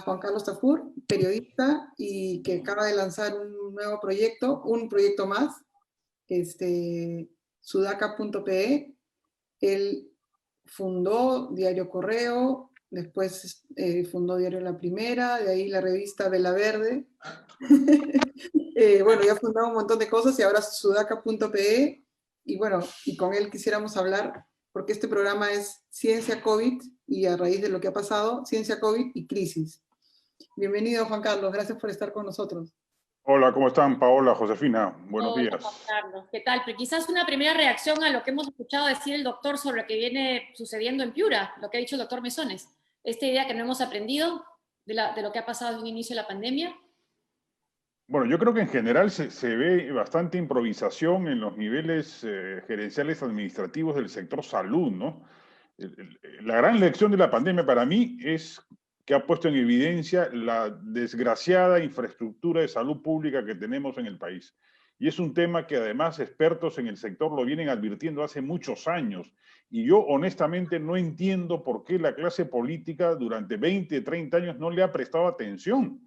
Juan Carlos Tafur, periodista y que acaba de lanzar un nuevo proyecto, un proyecto más, sudaca.pe. Él fundó Diario Correo, después fundó Diario La Primera, de ahí la revista Vela Verde. Bueno, ya ha fundado un montón de cosas y ahora sudaca.pe. Y bueno, y con él quisiéramos hablar, porque este programa es Ciencia COVID y a raíz de lo que ha pasado, Ciencia COVID y Crisis. Bienvenido, Juan Carlos, gracias por estar con nosotros. Hola, ¿cómo están? Paola, Josefina, buenos días. Juan Carlos, ¿qué tal? Pero quizás una primera reacción a lo que hemos escuchado decir el doctor sobre lo que viene sucediendo en Piura, lo que ha dicho el doctor Mesones. Esta idea que no hemos aprendido de lo que ha pasado desde un inicio de la pandemia. Bueno, yo creo que en general se ve bastante improvisación en los niveles gerenciales administrativos del sector salud, ¿no? La gran lección de la pandemia para mí es que ha puesto en evidencia la desgraciada infraestructura de salud pública que tenemos en el país. Y es un tema que además expertos en el sector lo vienen advirtiendo hace muchos años. Y yo honestamente no entiendo por qué la clase política durante 20, 30 años no le ha prestado atención.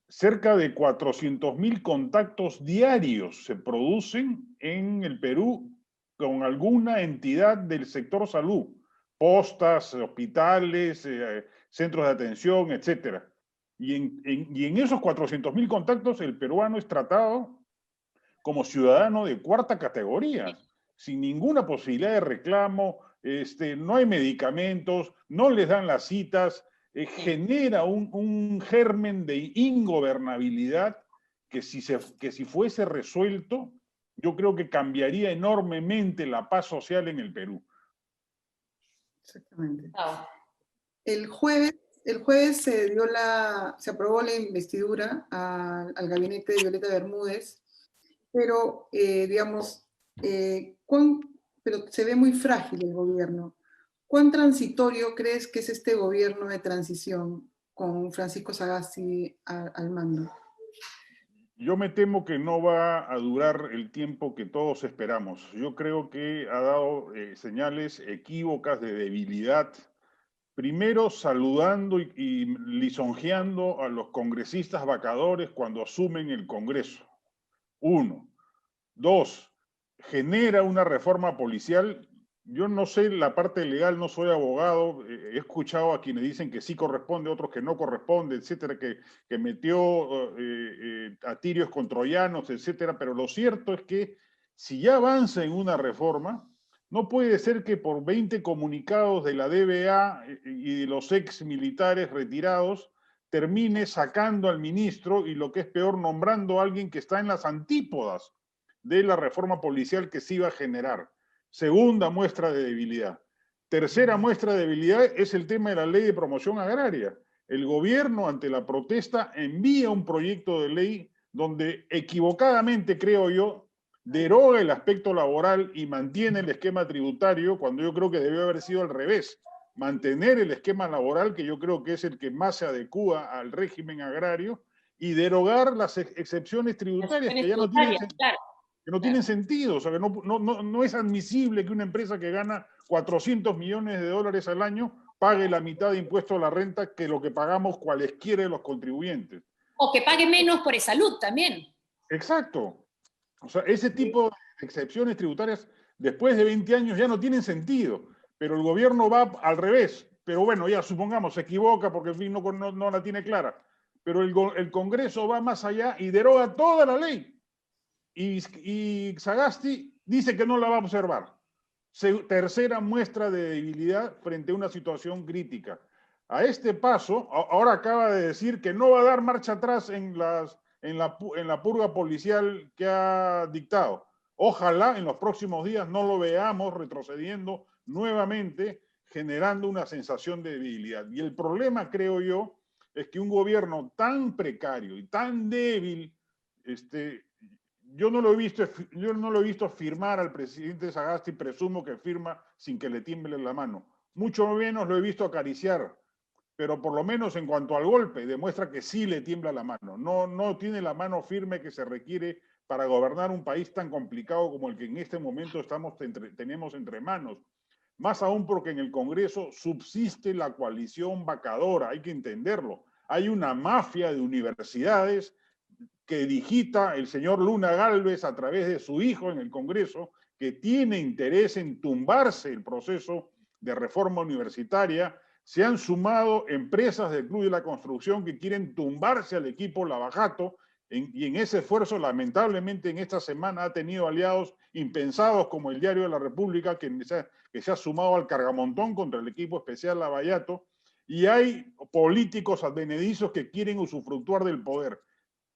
Cerca de 400.000 contactos diarios se producen en el Perú con alguna entidad del sector salud, postas, hospitales, centros de atención, etc. Y en esos 400.000 contactos el peruano es tratado como ciudadano de cuarta categoría, sin ninguna posibilidad de reclamo, no hay medicamentos, no les dan las citas, genera un germen de ingobernabilidad que si fuese resuelto, yo creo que cambiaría enormemente la paz social en el Perú. Exactamente. El jueves se aprobó la investidura al gabinete de Violeta Bermúdez, pero digamos, pero se ve muy frágil el gobierno. ¿Cuán transitorio crees que es este gobierno de transición con Francisco Sagasti al mando? Yo me temo que no va a durar el tiempo que todos esperamos. Yo creo que ha dado señales equívocas de debilidad. Primero, saludando y lisonjeando a los congresistas vacadores cuando asumen el Congreso. 1. 2. Genera una reforma policial. Yo no sé la parte legal, no soy abogado, he escuchado a quienes dicen que sí corresponde, otros que no corresponde, etcétera, que metió a tirios con troyanos, etcétera, pero lo cierto es que si ya avanza en una reforma, no puede ser que por 20 comunicados de la DBA y de los ex militares retirados termine sacando al ministro y lo que es peor, nombrando a alguien que está en las antípodas de la reforma policial que se iba a generar. Segunda muestra de debilidad. Tercera muestra de debilidad es el tema de la ley de promoción agraria. El gobierno, ante la protesta, envía un proyecto de ley donde equivocadamente, creo yo, deroga el aspecto laboral y mantiene el esquema tributario, cuando yo creo que debió haber sido al revés. Mantener el esquema laboral, que yo creo que es el que más se adecúa al régimen agrario, y derogar las excepciones tributarias, que ya no tienen sentido. Claro. Que no tienen sentido, o sea, que no es admisible que una empresa que gana 400 millones de dólares al año pague la mitad de impuesto a la renta que lo que pagamos cualesquiera de los contribuyentes. O que pague menos por salud también. Exacto. O sea, ese tipo de excepciones tributarias después de 20 años ya no tienen sentido, pero el gobierno va al revés. Pero bueno, ya supongamos, se equivoca porque en fin no la tiene clara. Pero el Congreso va más allá y deroga toda la ley. Y Sagasti dice que no la va a observar. Tercera muestra de debilidad frente a una situación crítica. A este paso, ahora acaba de decir que no va a dar marcha atrás en la purga policial que ha dictado. Ojalá en los próximos días no lo veamos retrocediendo nuevamente, generando una sensación de debilidad. Y el problema, creo yo, es que un gobierno tan precario y tan débil, yo no lo he visto firmar al presidente Sagasti, presumo que firma sin que le tiemble la mano. Mucho menos lo he visto acariciar, pero por lo menos en cuanto al golpe, demuestra que sí le tiembla la mano. No tiene la mano firme que se requiere para gobernar un país tan complicado como el que en este momento tenemos entre manos. Más aún porque en el Congreso subsiste la coalición vacadora, hay que entenderlo. hay una mafia de universidades que digita el señor Luna Gálvez a través de su hijo en el Congreso, que tiene interés en tumbarse el proceso de reforma universitaria. Se han sumado empresas del Club de la Construcción que quieren tumbarse al equipo Lavajato, y en ese esfuerzo, lamentablemente, en esta semana ha tenido aliados impensados como el Diario de la República, que se ha sumado al cargamontón contra el equipo especial Lavallato, y hay políticos advenedizos que quieren usufructuar del poder.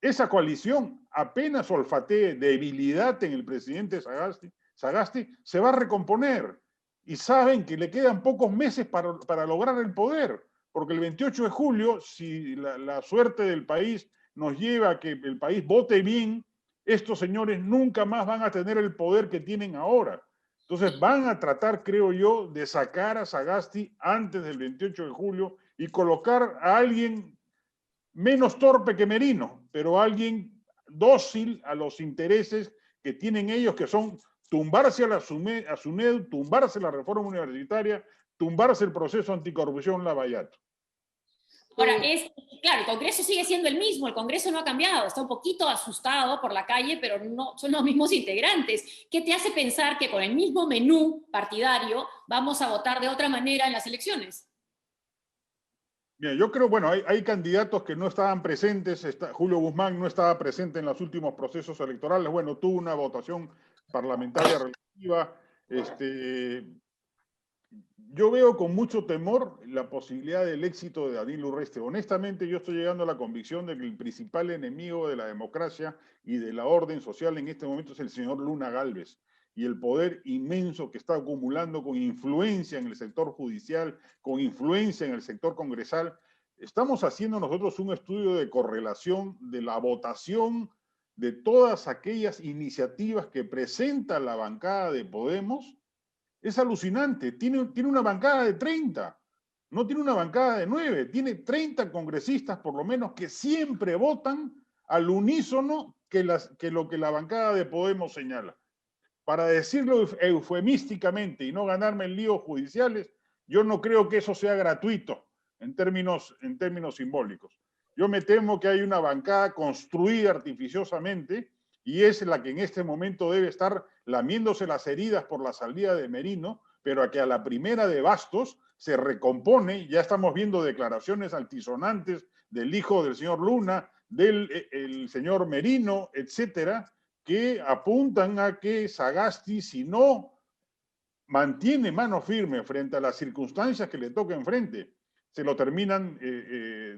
Esa coalición apenas olfatee debilidad en el presidente Sagasti, se va a recomponer. Y saben que le quedan pocos meses para lograr el poder, porque el 28 de julio, si la suerte del país nos lleva a que el país vote bien, estos señores nunca más van a tener el poder que tienen ahora. Entonces van a tratar, creo yo, de sacar a Sagasti antes del 28 de julio y colocar a alguien menos torpe que Merino, pero alguien dócil a los intereses que tienen ellos, que son tumbarse a la SUNED, tumbarse la reforma universitaria, tumbarse el proceso anticorrupción Lavallato. Ahora, claro, el Congreso sigue siendo el mismo, el Congreso no ha cambiado, está un poquito asustado por la calle, pero no son los mismos integrantes. ¿Qué te hace pensar que con el mismo menú partidario vamos a votar de otra manera en las elecciones? Bien, yo creo, bueno, hay candidatos que no estaban presentes. Julio Guzmán no estaba presente en los últimos procesos electorales. Bueno, tuvo una votación parlamentaria relativa. Yo veo con mucho temor la posibilidad del éxito de Daniel Urresti. Honestamente, yo estoy llegando a la convicción de que el principal enemigo de la democracia y de la orden social en este momento es el señor Luna Gálvez, y el poder inmenso que está acumulando con influencia en el sector judicial, con influencia en el sector congresal. Estamos haciendo nosotros un estudio de correlación de la votación de todas aquellas iniciativas que presenta la bancada de Podemos. Es alucinante. Tiene una bancada de 30, no tiene una bancada de 9, tiene 30 congresistas por lo menos que siempre votan al unísono que lo que la bancada de Podemos señala. Para decirlo eufemísticamente y no ganarme en líos judiciales, yo no creo que eso sea gratuito en términos simbólicos. Yo me temo que hay una bancada construida artificiosamente y es la que en este momento debe estar lamiéndose las heridas por la salida de Merino, pero a que a la primera de bastos se recompone. Ya estamos viendo declaraciones altisonantes del hijo del señor Luna, del señor Merino, etcétera, que apuntan a que Sagasti, si no mantiene mano firme frente a las circunstancias que le toca enfrente, se lo terminan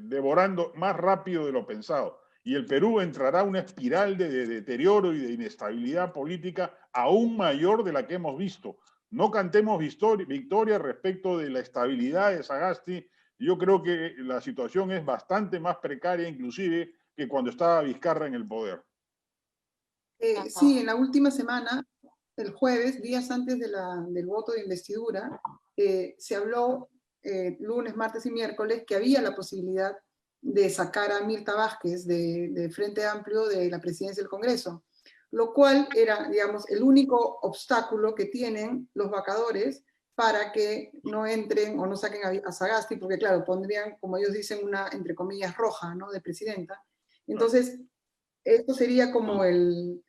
devorando más rápido de lo pensado. Y el Perú entrará a una espiral de deterioro y de inestabilidad política aún mayor de la que hemos visto. No cantemos victoria respecto de la estabilidad de Sagasti. Yo creo que la situación es bastante más precaria inclusive que cuando estaba Vizcarra en el poder. Sí, en la última semana, el jueves, días antes del voto de investidura, se habló lunes, martes y miércoles que había la posibilidad de sacar a Mirta Vázquez de Frente Amplio de la presidencia del Congreso, lo cual era, digamos, el único obstáculo que tienen los vacadores para que no entren o no saquen a Sagasti, porque claro, pondrían, como ellos dicen, una, entre comillas, roja, ¿no?, de presidenta. Entonces, esto sería como el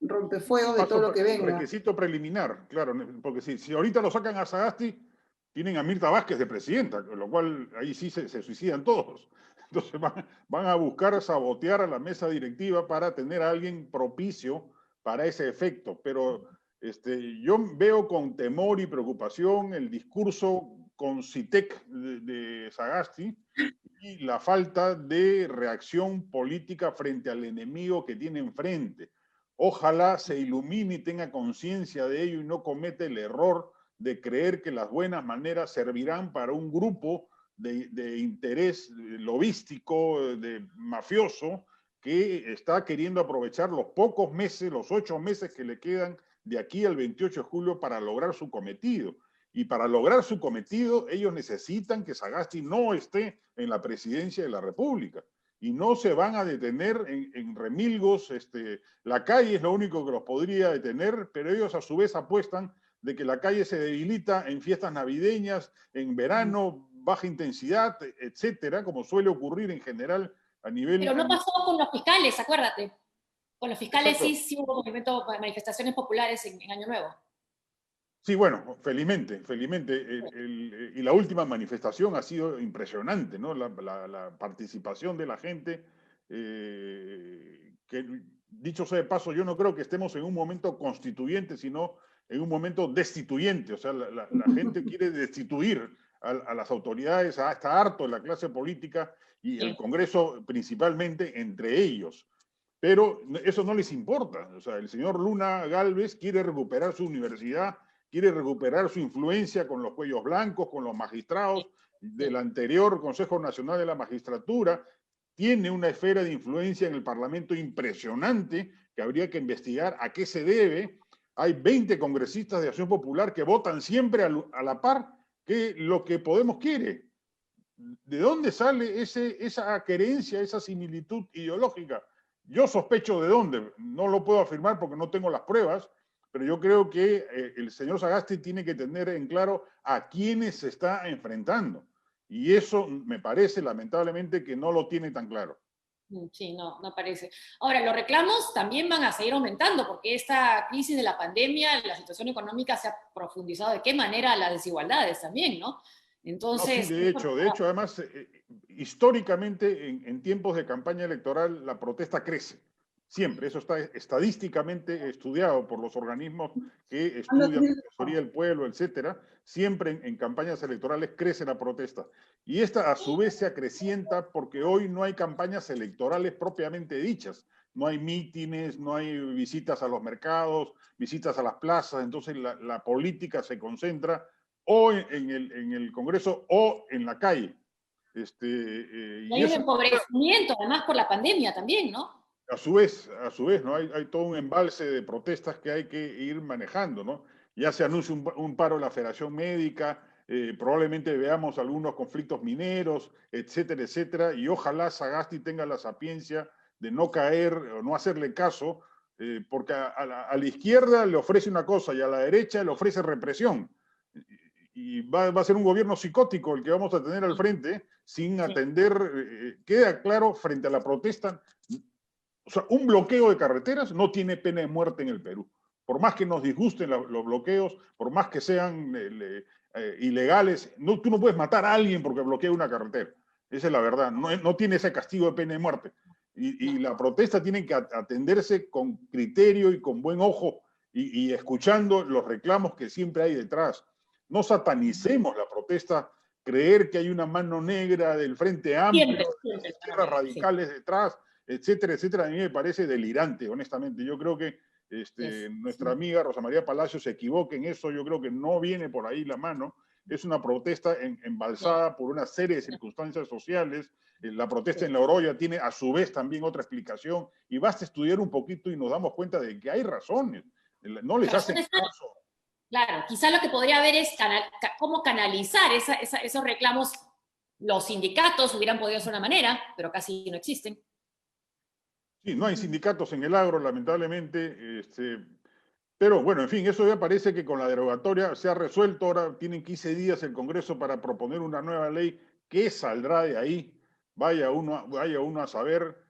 rompefuegos de todo lo que venga. Requisito preliminar, claro, porque si ahorita lo sacan a Sagasti, tienen a Mirta Vázquez de presidenta, con lo cual ahí sí se suicidan todos. Entonces van a buscar sabotear a la mesa directiva para tener a alguien propicio para ese efecto. Pero yo veo con temor y preocupación el discurso con CITEC de Sagasti y la falta de reacción política frente al enemigo que tiene enfrente. Ojalá se ilumine y tenga conciencia de ello y no cometa el error de creer que las buenas maneras servirán para un grupo de interés lobístico, de mafioso, que está queriendo aprovechar los pocos meses, los 8 meses que le quedan de aquí al 28 de julio para lograr su cometido. Y para lograr su cometido, ellos necesitan que Sagasti no esté en la presidencia de la República. Y no se van a detener en remilgos. La calle es lo único que los podría detener, pero ellos a su vez apuestan de que la calle se debilita en fiestas navideñas, en verano, baja intensidad, etcétera, como suele ocurrir en general a nivel... Pero no pasó con los fiscales, acuérdate. Con los fiscales sí hubo manifestaciones populares en Año Nuevo. Sí, bueno, felizmente. Y la última manifestación ha sido impresionante, ¿no? La participación de la gente, que dicho sea de paso, yo no creo que estemos en un momento constituyente, sino en un momento destituyente. O sea, la gente quiere destituir a las autoridades, está harto de la clase política y el Congreso principalmente entre ellos. Pero eso no les importa. O sea, el señor Luna Gálvez quiere recuperar su universidad, quiere recuperar su influencia con los cuellos blancos, con los magistrados del anterior Consejo Nacional de la Magistratura. Tiene una esfera de influencia en el Parlamento impresionante que habría que investigar a qué se debe. Hay 20 congresistas de Acción Popular que votan siempre a la par que lo que Podemos quiere. ¿De dónde sale esa querencia, esa similitud ideológica? Yo sospecho de dónde, no lo puedo afirmar porque no tengo las pruebas, pero yo creo que el señor Sagasti tiene que tener en claro a quiénes se está enfrentando. Y eso me parece, lamentablemente, que no lo tiene tan claro. Sí, no parece. Ahora, los reclamos también van a seguir aumentando porque esta crisis de la pandemia, la situación económica se ha profundizado. ¿De qué manera las desigualdades también, no? Entonces... No, sí, de hecho, además, históricamente, en tiempos de campaña electoral, la protesta crece. Siempre, eso está estadísticamente estudiado por los organismos que estudian la Defensoría del Pueblo, etcétera. Siempre en campañas electorales crece la protesta. Y esta, a su vez, se acrecienta porque hoy no hay campañas electorales propiamente dichas. No hay mítines, no hay visitas a los mercados, visitas a las plazas. Entonces, la política se concentra o en el Congreso o en la calle. Y hay un empobrecimiento, además, por la pandemia también, ¿no? A su vez, ¿no? Hay todo un embalse de protestas que hay que ir manejando, ¿no? Ya se anuncia un paro en la Federación Médica, probablemente veamos algunos conflictos mineros, etcétera, etcétera, y ojalá Sagasti tenga la sapiencia de no caer o no hacerle caso, porque a la izquierda le ofrece una cosa y a la derecha le ofrece represión. Y va a ser un gobierno psicótico el que vamos a tener al frente, sin atender, queda claro frente a la protesta. O sea, un bloqueo de carreteras no tiene pena de muerte en el Perú. Por más que nos disgusten los bloqueos, por más que sean ilegales, tú no puedes matar a alguien porque bloquea una carretera. Esa es la verdad. No tiene ese castigo de pena de muerte. Y la protesta tiene que atenderse con criterio y con buen ojo y escuchando los reclamos que siempre hay detrás. No satanicemos la protesta, creer que hay una mano negra del Frente Amplio, de izquierdas radicales detrás, etcétera, etcétera. A mí me parece delirante, honestamente. Yo creo que nuestra amiga Rosa María Palacio se equivoca en eso. Yo creo que no viene por ahí la mano. Es una protesta embalsada por una serie de circunstancias sociales. La protesta en La Oroya tiene a su vez también otra explicación y basta estudiar un poquito y nos damos cuenta de que hay razones. No les hacen caso. Claro, quizás lo que podría haber es cómo canalizar esos reclamos. Los sindicatos hubieran podido hacer una manera, pero casi no existen. Sí, no hay sindicatos en el agro, lamentablemente. Pero bueno, en fin, eso ya parece que con la derogatoria se ha resuelto. Ahora tienen 15 días el Congreso para proponer una nueva ley. ¿Qué saldrá de ahí? Vaya uno a saber.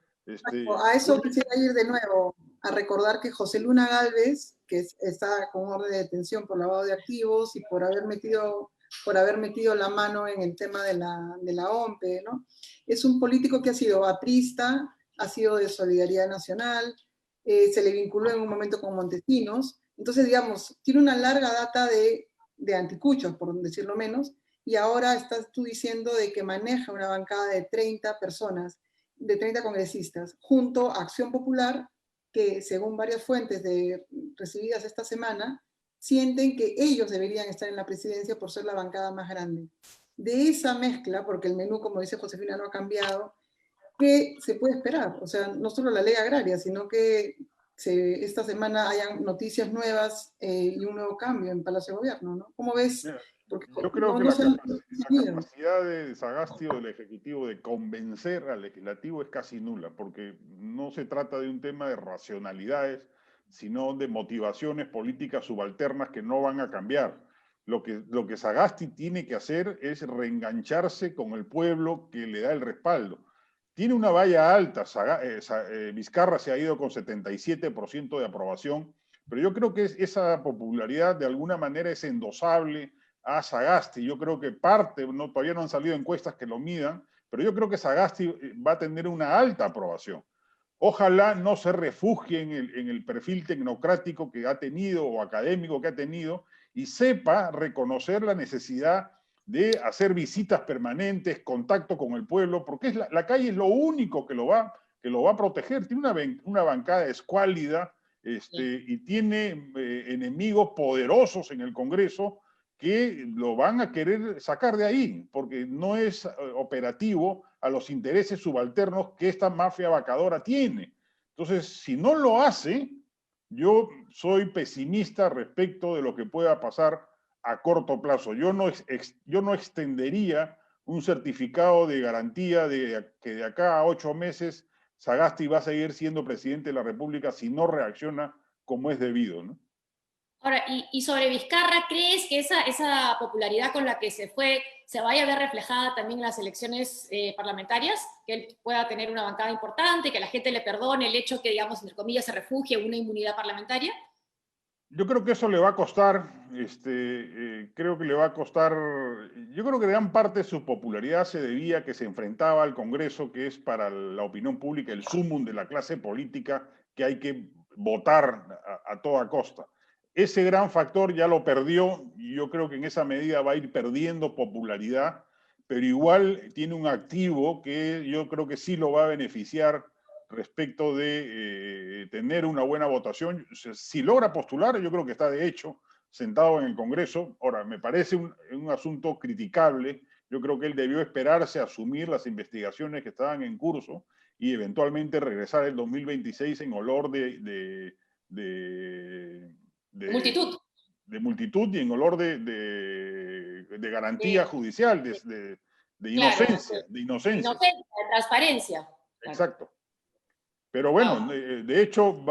A eso quisiera ir de nuevo, a recordar que José Luna Gálvez, que está con orden de detención por lavado de activos y por haber metido la mano en el tema de la OMPE, ¿no? Es un político que ha sido aprista, ha sido de Solidaridad Nacional, se le vinculó en un momento con Montesinos, entonces, digamos, tiene una larga data de anticuchos, por decirlo menos, y ahora estás tú diciendo de que maneja una bancada de 30 personas, de 30 congresistas, junto a Acción Popular, que según varias fuentes recibidas esta semana, sienten que ellos deberían estar en la presidencia por ser la bancada más grande. De esa mezcla, porque el menú, como dice Josefina, no ha cambiado, ¿qué se puede esperar? O sea, no solo la ley agraria, sino que esta semana hayan noticias nuevas y un nuevo cambio en Palacio de Gobierno, ¿no? ¿Cómo ves? Porque yo creo que la capacidad de Sagasti o del Ejecutivo de convencer al Legislativo es casi nula, porque no se trata de un tema de racionalidades, sino de motivaciones políticas subalternas que no van a cambiar. Lo que Sagasti tiene que hacer es reengancharse con el pueblo que le da el respaldo. Tiene una valla alta, Vizcarra se ha ido con 77% de aprobación, pero yo creo que esa popularidad de alguna manera es endosable a Sagasti. Yo creo que parte, todavía no han salido encuestas que lo midan, pero yo creo que Sagasti va a tener una alta aprobación. Ojalá no se refugie en el perfil tecnocrático que ha tenido o académico que ha tenido y sepa reconocer la necesidad de hacer visitas permanentes, contacto con el pueblo, porque la calle es lo único que lo va a proteger. Tiene una bancada escuálida y tiene enemigos poderosos en el Congreso que lo van a querer sacar de ahí, porque no es operativo a los intereses subalternos que esta mafia vacadora tiene. Entonces, si no lo hace, yo soy pesimista respecto de lo que pueda pasar a corto plazo. Yo no extendería un certificado de garantía de que de acá a 8 meses Sagasti va a seguir siendo presidente de la República si no reacciona como es debido, ¿no? Ahora, y sobre Vizcarra, ¿crees que esa popularidad con la que se fue se vaya a ver reflejada también en las elecciones parlamentarias? Que él pueda tener una bancada importante, que la gente le perdone el hecho que, digamos, entre comillas, se refugie en una inmunidad parlamentaria. Yo creo que eso le va a costar, creo que le va a costar, yo creo que gran parte de su popularidad se debía a que se enfrentaba al Congreso, que es para la opinión pública el sumum de la clase política que hay que votar a toda costa. Ese gran factor ya lo perdió y yo creo que en esa medida va a ir perdiendo popularidad, pero igual tiene un activo que yo creo que sí lo va a beneficiar respecto de tener una buena votación. Si logra postular, yo creo que está de hecho sentado en el Congreso. Ahora, me parece un asunto criticable. Yo creo que él debió esperarse a asumir las investigaciones que estaban en curso y eventualmente regresar el 2026 en olor de Multitud. De multitud y en olor de garantía judicial, de inocencia, claro, de inocencia. Inocencia, de transparencia. Exacto. Pero bueno, de hecho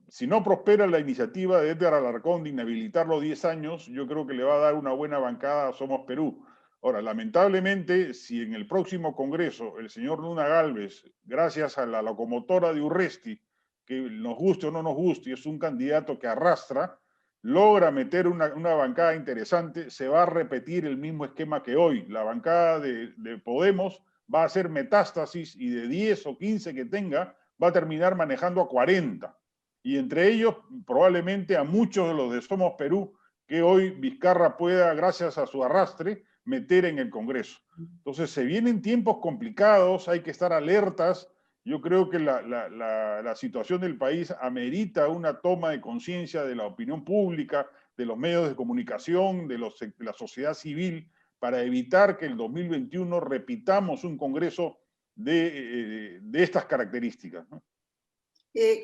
si no prospera la iniciativa de Edgar Alarcón de inhabilitarlo 10 años, yo creo que le va a dar una buena bancada a Somos Perú. Ahora, lamentablemente, si en el próximo Congreso el señor Luna Gálvez, gracias a la locomotora de Urresti, que nos guste o no nos guste, y es un candidato que arrastra, logra meter una bancada interesante, se va a repetir el mismo esquema que hoy. La bancada de Podemos va a hacer metástasis y de 10 o 15 que tenga, va a terminar manejando a 40. Y entre ellos, probablemente a muchos de los de Somos Perú, que hoy Vizcarra pueda, gracias a su arrastre, meter en el Congreso. Entonces, se vienen tiempos complicados, hay que estar alertas. Yo creo que la situación del país amerita una toma de conciencia de la opinión pública, de los medios de comunicación, de la sociedad civil, para evitar que el 2021 repitamos un Congreso de estas características, ¿no?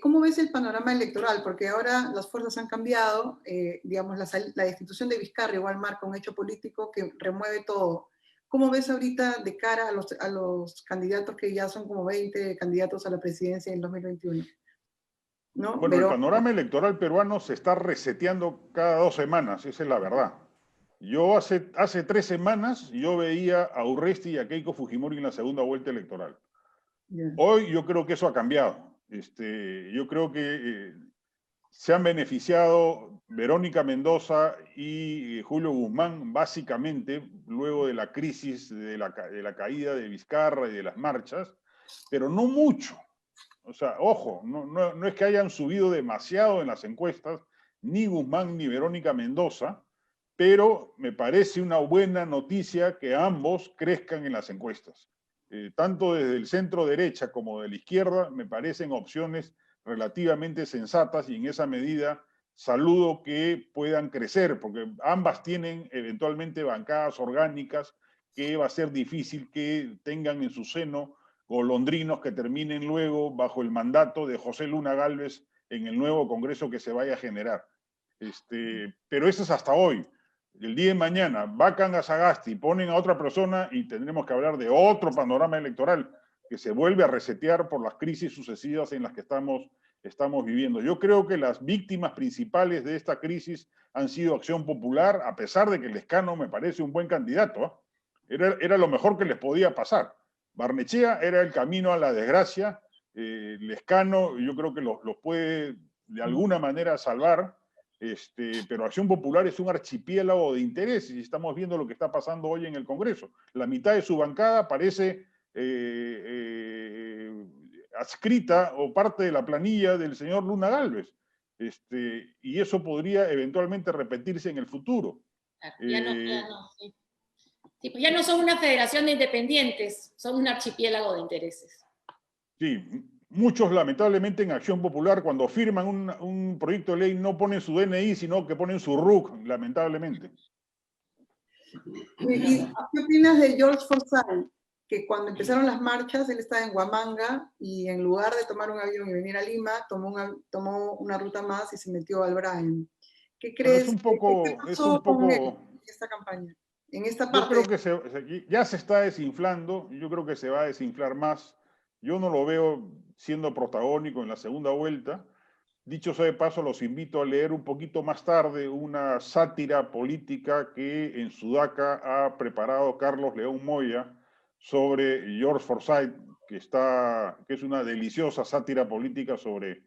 ¿Cómo ves el panorama electoral? Porque ahora las fuerzas han cambiado, digamos, la destitución de Vizcarra igual marca un hecho político que remueve todo. ¿Cómo ves ahorita de cara a los candidatos que ya son como 20 candidatos a la presidencia en 2021? ¿No? Bueno, el panorama electoral peruano se está reseteando cada 2 semanas, esa es la verdad. Yo hace 3 semanas yo veía a Urresti y a Keiko Fujimori en la segunda vuelta electoral. Yeah. Hoy yo creo que eso ha cambiado. Yo creo que se han beneficiado Verónica Mendoza y Julio Guzmán básicamente luego de la crisis de la caída de Vizcarra y de las marchas, pero no mucho. O sea, ojo, no es que hayan subido demasiado en las encuestas, ni Guzmán ni Verónica Mendoza, pero me parece una buena noticia que ambos crezcan en las encuestas. Tanto desde el centro derecha como de la izquierda me parecen opciones relativamente sensatas y en esa medida saludo que puedan crecer, porque ambas tienen eventualmente bancadas orgánicas que va a ser difícil que tengan en su seno golondrinos que terminen luego bajo el mandato de José Luna Gálvez en el nuevo Congreso que se vaya a generar. Pero eso es hasta hoy. El día de mañana vacan a Sagasti, ponen a otra persona y tendremos que hablar de otro panorama electoral que se vuelve a resetear por las crisis sucesivas en las que estamos estamos viviendo. Yo creo que las víctimas principales de esta crisis han sido Acción Popular, a pesar de que Lezcano me parece un buen candidato, ¿eh? Era lo mejor que les podía pasar. Barnechea era el camino a la desgracia. Lezcano yo creo que los puede de alguna manera salvar, pero Acción Popular es un archipiélago de intereses y estamos viendo lo que está pasando hoy en el Congreso. La mitad de su bancada parece adscrita o parte de la planilla del señor Luna Gálvez. Y eso podría eventualmente repetirse en el futuro. Ya no, sí. Sí, pues ya no son una federación de independientes, son un archipiélago de intereses. Sí, muchos lamentablemente en Acción Popular cuando firman un proyecto de ley no ponen su DNI, sino que ponen su RUC, lamentablemente. ¿Y qué opinas de George Forsyth? Que cuando empezaron las marchas, él estaba en Huamanga y en lugar de tomar un avión y venir a Lima, tomó una ruta más y se metió al Bryan. ¿Qué crees? ¿Qué pasó con él en esta campaña? En esta parte. Yo creo que ya se está desinflando, yo creo que se va a desinflar más. Yo no lo veo siendo protagónico en la segunda vuelta. Dicho sea de paso, los invito a leer un poquito más tarde una sátira política que en Sudaca ha preparado Carlos León Moya sobre George Forsyth, que es una deliciosa sátira política sobre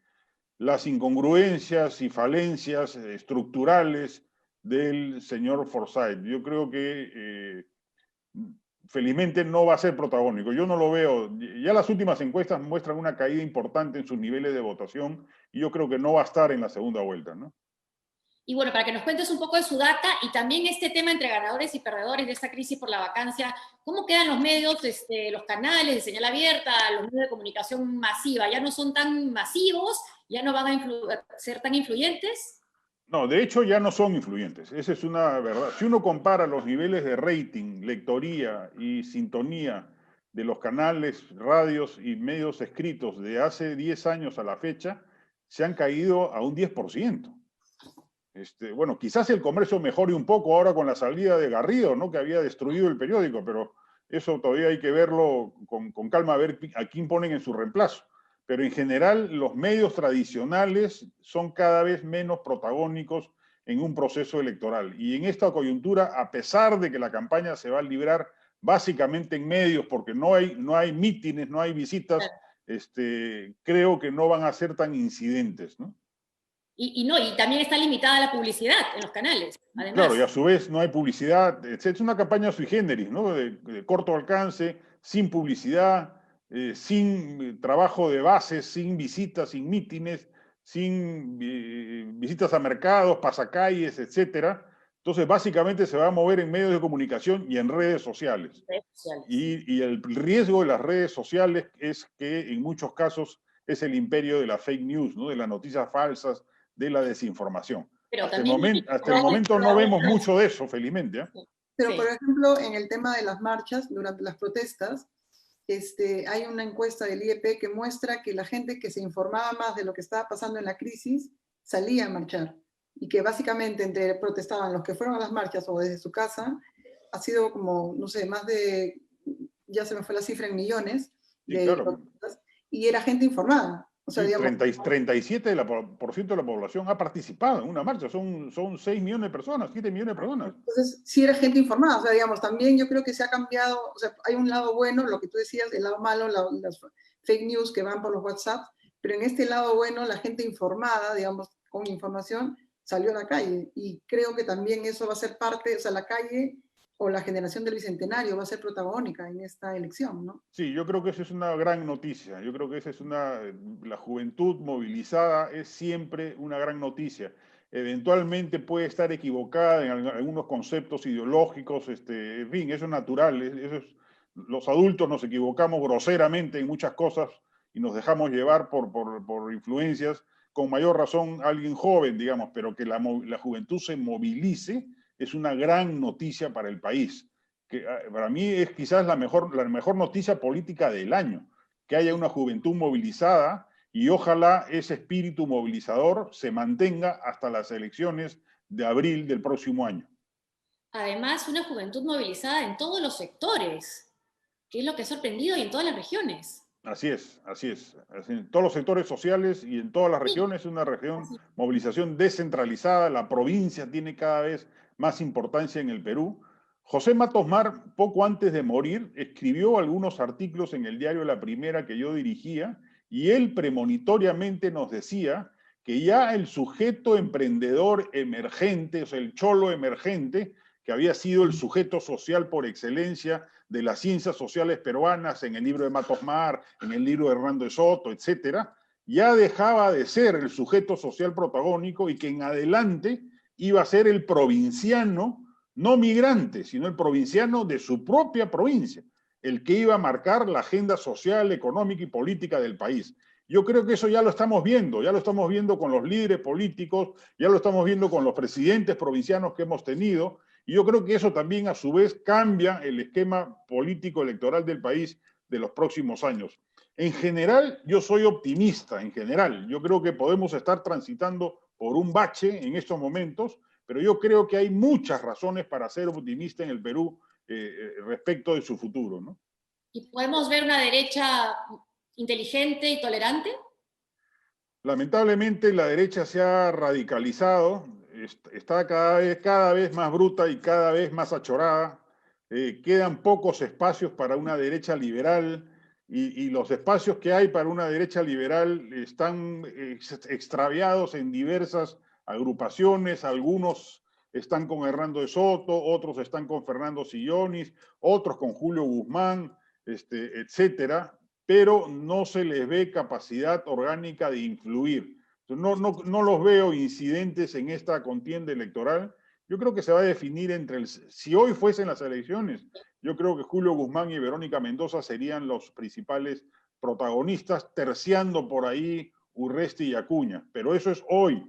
las incongruencias y falencias estructurales del señor Forsyth. Yo creo que felizmente no va a ser protagónico. Yo no lo veo. Ya las últimas encuestas muestran una caída importante en sus niveles de votación y yo creo que no va a estar en la segunda vuelta, ¿no? Y bueno, para que nos cuentes un poco de Sudaca y también este tema entre ganadores y perdedores de esta crisis por la vacancia, ¿cómo quedan los medios, los canales de señal abierta, los medios de comunicación masiva? ¿Ya no son tan masivos? ¿Ya no van a ser tan influyentes? No, de hecho ya no son influyentes, esa es una verdad. Si uno compara los niveles de rating, lectoría y sintonía de los canales, radios y medios escritos de hace 10 años a la fecha, se han caído a un 10%. Bueno, quizás el comercio mejore un poco ahora con la salida de Garrido, ¿no? Que había destruido el periódico, pero eso todavía hay que verlo con calma, a ver a quién ponen en su reemplazo. Pero en general los medios tradicionales son cada vez menos protagónicos en un proceso electoral. Y en esta coyuntura, a pesar de que la campaña se va a librar básicamente en medios, porque no hay mítines, no hay visitas, creo que no van a ser tan incidentes, ¿no? Y también está limitada la publicidad en los canales, además. Claro, y a su vez no hay publicidad, es una campaña sui generis, ¿no? De corto alcance, sin publicidad, sin trabajo de base, sin visitas, sin mítines, sin visitas a mercados, pasacalles, etcétera. Entonces, básicamente se va a mover en medios de comunicación y en redes sociales. Y el riesgo de las redes sociales es que en muchos casos es el imperio de la fake news, ¿no? De las noticias falsas, de la desinformación. Pero hasta el momento no vemos mucho de eso, felizmente. ¿eh? Pero, sí. Por ejemplo, en el tema de las marchas, durante las protestas, hay una encuesta del IEP que muestra que la gente que se informaba más de lo que estaba pasando en la crisis salía a marchar. Y que básicamente protestaban los que fueron a las marchas o desde su casa, ha sido como, no sé, más de, ya se me fue la cifra en millones, sí, claro. protestas, y era gente informada. O sea, sí, digamos, 37% de la población ha participado en una marcha, son 6 millones de personas, 7 millones de personas. Entonces, sí era gente informada, o sea, digamos, también yo creo que se ha cambiado, o sea, hay un lado bueno, lo que tú decías, el lado malo, las fake news que van por los WhatsApp, pero en este lado bueno, la gente informada, digamos, con información, salió a la calle, y creo que también eso va a ser parte, o sea, la calle o la generación del Bicentenario va a ser protagónica en esta elección, ¿no? Sí, yo creo que esa es una gran noticia. Yo creo que esa es la juventud movilizada es siempre una gran noticia. Eventualmente puede estar equivocada en algunos conceptos ideológicos, en fin, eso es natural. Los adultos nos equivocamos groseramente en muchas cosas y nos dejamos llevar por influencias, con mayor razón alguien joven, digamos, pero que la juventud se movilice es una gran noticia para el país. Que para mí es quizás la mejor noticia política del año, que haya una juventud movilizada y ojalá ese espíritu movilizador se mantenga hasta las elecciones de abril del próximo año. Además, una juventud movilizada en todos los sectores, que es lo que ha sorprendido y en todas las regiones. Así es, así es. En todos los sectores sociales y en todas las regiones, una movilización descentralizada. La provincia tiene cada vez más importancia en el Perú. José Matos Mar, poco antes de morir, escribió algunos artículos en el diario La Primera que yo dirigía, y él premonitoriamente nos decía que ya el sujeto emprendedor emergente, o sea, el cholo emergente, que había sido el sujeto social por excelencia de las ciencias sociales peruanas, en el libro de Matos Mar, en el libro de Hernando de Soto, etcétera, ya dejaba de ser el sujeto social protagónico y que en adelante iba a ser el provinciano, no migrante, sino el provinciano de su propia provincia, el que iba a marcar la agenda social, económica y política del país. Yo creo que eso ya lo estamos viendo con los líderes políticos, ya lo estamos viendo con los presidentes provincianos que hemos tenido, y yo creo que eso también a su vez cambia el esquema político electoral del país de los próximos años. En general, yo soy optimista, en general. Yo creo que podemos estar transitando por un bache en estos momentos, pero yo creo que hay muchas razones para ser optimista en el Perú respecto de su futuro, ¿no? ¿Y podemos ver una derecha inteligente y tolerante? Lamentablemente la derecha se ha radicalizado, está cada vez más bruta y cada vez más achorada. Quedan pocos espacios para una derecha liberal, y los espacios que hay para una derecha liberal están extraviados en diversas agrupaciones. Algunos están con Hernando de Soto, otros están con Fernando Sillonis, otros con Julio Guzmán, etcétera, pero no se les ve capacidad orgánica de influir. No los veo incidentes en esta contienda electoral. Yo creo que se va a definir si hoy fuesen las elecciones, yo creo que Julio Guzmán y Verónica Mendoza serían los principales protagonistas, terciando por ahí Urresti y Acuña. Pero eso es hoy.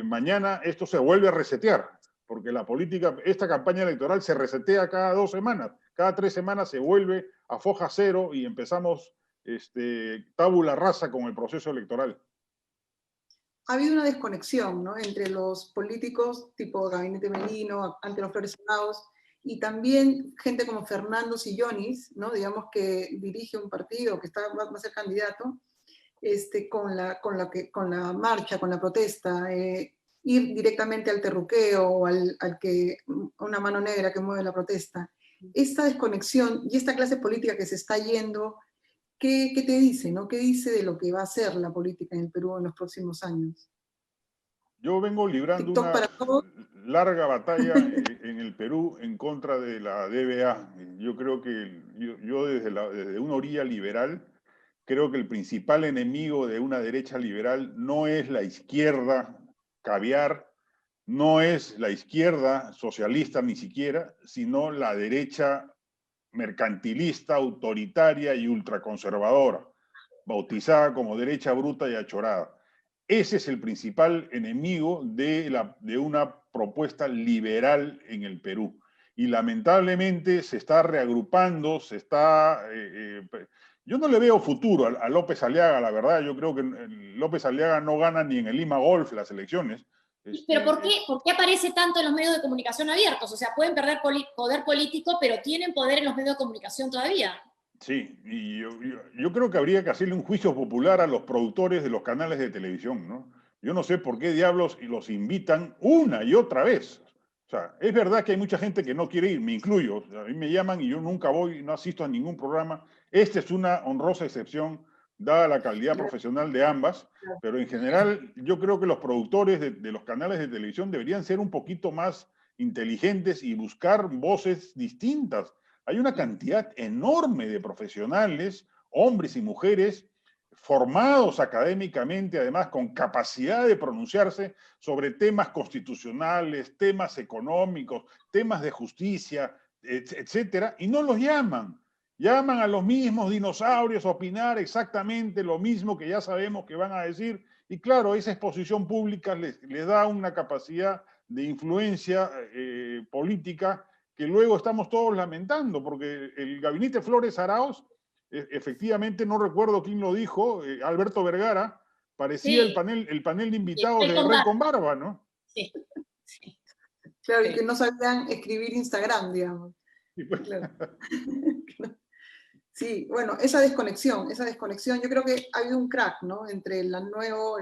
Mañana esto se vuelve a resetear, porque la política, esta campaña electoral se resetea cada 2 semanas, cada 3 semanas se vuelve a foja cero y empezamos tabula rasa con el proceso electoral. Ha habido una desconexión, ¿no?, entre los políticos tipo Gabinete Merino, ante los Flores Arauz, y también gente como Fernando Sillonis, ¿no?, digamos, que dirige un partido, que va a ser candidato, con la marcha, con la protesta, ir directamente al terruqueo o a una mano negra que mueve la protesta. Esta desconexión y esta clase política que se está yendo, ¿qué te dice, no? ¿Qué dice de lo que va a ser la política en el Perú en los próximos años? Yo vengo librando una larga batalla en el Perú en contra de la DBA. Yo creo que yo desde una orilla liberal, creo que el principal enemigo de una derecha liberal no es la izquierda caviar, no es la izquierda socialista ni siquiera, sino la derecha mercantilista, autoritaria y ultraconservadora, bautizada como derecha bruta y achorada. Ese es el principal enemigo de una propuesta liberal en el Perú. Y lamentablemente se está reagrupando, yo no le veo futuro a López Aliaga, la verdad. Yo creo que López Aliaga no gana ni en el Lima Golf las elecciones. Pero ¿por qué aparece tanto en los medios de comunicación abiertos? O sea, pueden perder poder político, pero tienen poder en los medios de comunicación todavía. Sí, y yo creo que habría que hacerle un juicio popular a los productores de los canales de televisión, ¿no? Yo no sé por qué diablos los invitan una y otra vez. O sea, es verdad que hay mucha gente que no quiere ir, me incluyo. O sea, a mí me llaman y yo nunca voy, no asisto a ningún programa. Esta es una honrosa excepción, dada la calidad profesional de ambas, pero en general yo creo que los productores de los canales de televisión deberían ser un poquito más inteligentes y buscar voces distintas. Hay una cantidad enorme de profesionales, hombres y mujeres, formados académicamente, además con capacidad de pronunciarse sobre temas constitucionales, temas económicos, temas de justicia, etcétera, y no los llaman. Llaman a los mismos dinosaurios a opinar exactamente lo mismo que ya sabemos que van a decir, y claro, esa exposición pública les da una capacidad de influencia política que luego estamos todos lamentando, porque el gabinete Flores Arauz, efectivamente, no recuerdo quién lo dijo, Alberto Vergara, parecía Sí. el panel de invitados de Rey con Barba, ¿no? Sí. Sí. Claro, y que no sabían escribir Instagram, digamos. Sí, pues. Claro. Sí, bueno, esa desconexión, yo creo que ha habido un crack, ¿no? Entre el nuevo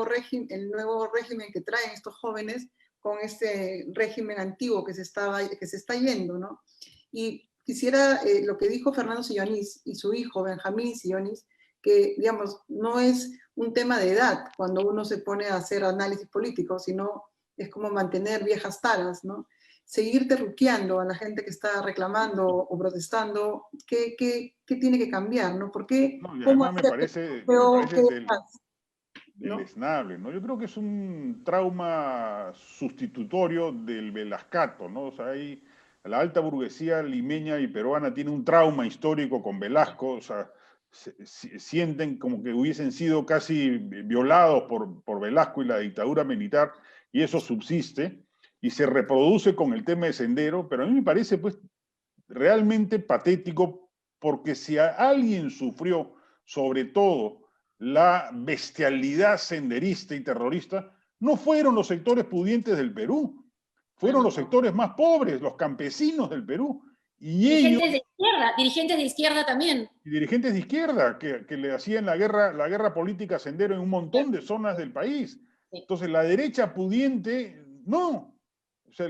régimen que traen estos jóvenes con este régimen antiguo que se está yendo, ¿no? Y quisiera, lo que dijo Fernando Sillonis y su hijo Benjamín Sillonis, que, digamos, no es un tema de edad cuando uno se pone a hacer análisis político, sino es como mantener viejas taras, ¿no? Seguir terruqueando a la gente que está reclamando o protestando, ¿qué tiene que cambiar, ¿no? ¿Por qué? No, y ¿Cómo además me hacer parece, que ¿no? deleznable, ¿no? Yo creo que es un trauma sustitutorio del Velascato, ¿no? O sea, la alta burguesía limeña y peruana tiene un trauma histórico con Velasco, o sea, sienten como que hubiesen sido casi violados por Velasco y la dictadura militar, y eso subsiste, y se reproduce con el tema de Sendero, pero a mí me parece, pues, realmente patético, porque si alguien sufrió, sobre todo, la bestialidad senderista y terrorista, no fueron los sectores pudientes del Perú, fueron los sectores más pobres, los campesinos del Perú, y ellos, dirigentes de izquierda también. y dirigentes de izquierda, que le hacían la guerra política a Sendero en un montón de zonas del país. Entonces, la derecha pudiente, no. O sea,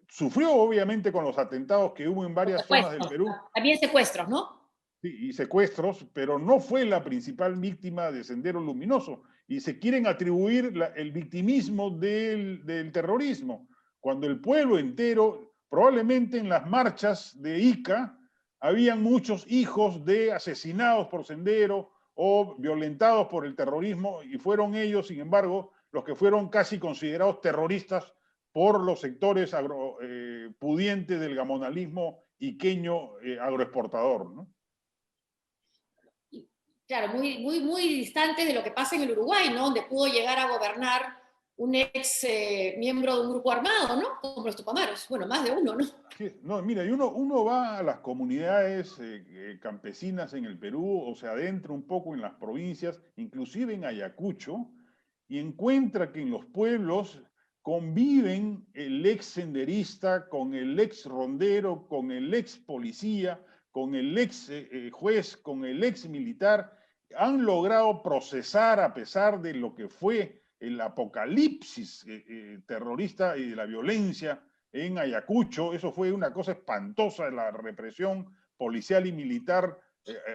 sufrió obviamente con los atentados que hubo en varias zonas del Perú. También secuestros, ¿no? Sí, y secuestros, pero no fue la principal víctima de Sendero Luminoso. Y se quieren atribuir el victimismo del terrorismo, cuando el pueblo entero, probablemente en las marchas de Ica, habían muchos hijos de asesinados por Sendero o violentados por el terrorismo, y fueron ellos, sin embargo, los que fueron casi considerados terroristas por los sectores pudientes del gamonalismo iqueño agroexportador, ¿no? Claro, muy distante de lo que pasa en el Uruguay, ¿no? Donde pudo llegar a gobernar un ex miembro de un grupo armado, ¿no? Como los Tupamaros. Bueno, más de uno, ¿no? Sí, no, mira, y uno va a las comunidades campesinas en el Perú, o se adentra un poco en las provincias, inclusive en Ayacucho, y encuentra que en los pueblos conviven el ex senderista con el ex rondero, con el ex policía, con el ex juez, con el ex militar. Han logrado procesar, a pesar de lo que fue el apocalipsis terrorista y de la violencia en Ayacucho. Eso fue una cosa espantosa, la represión policial y militar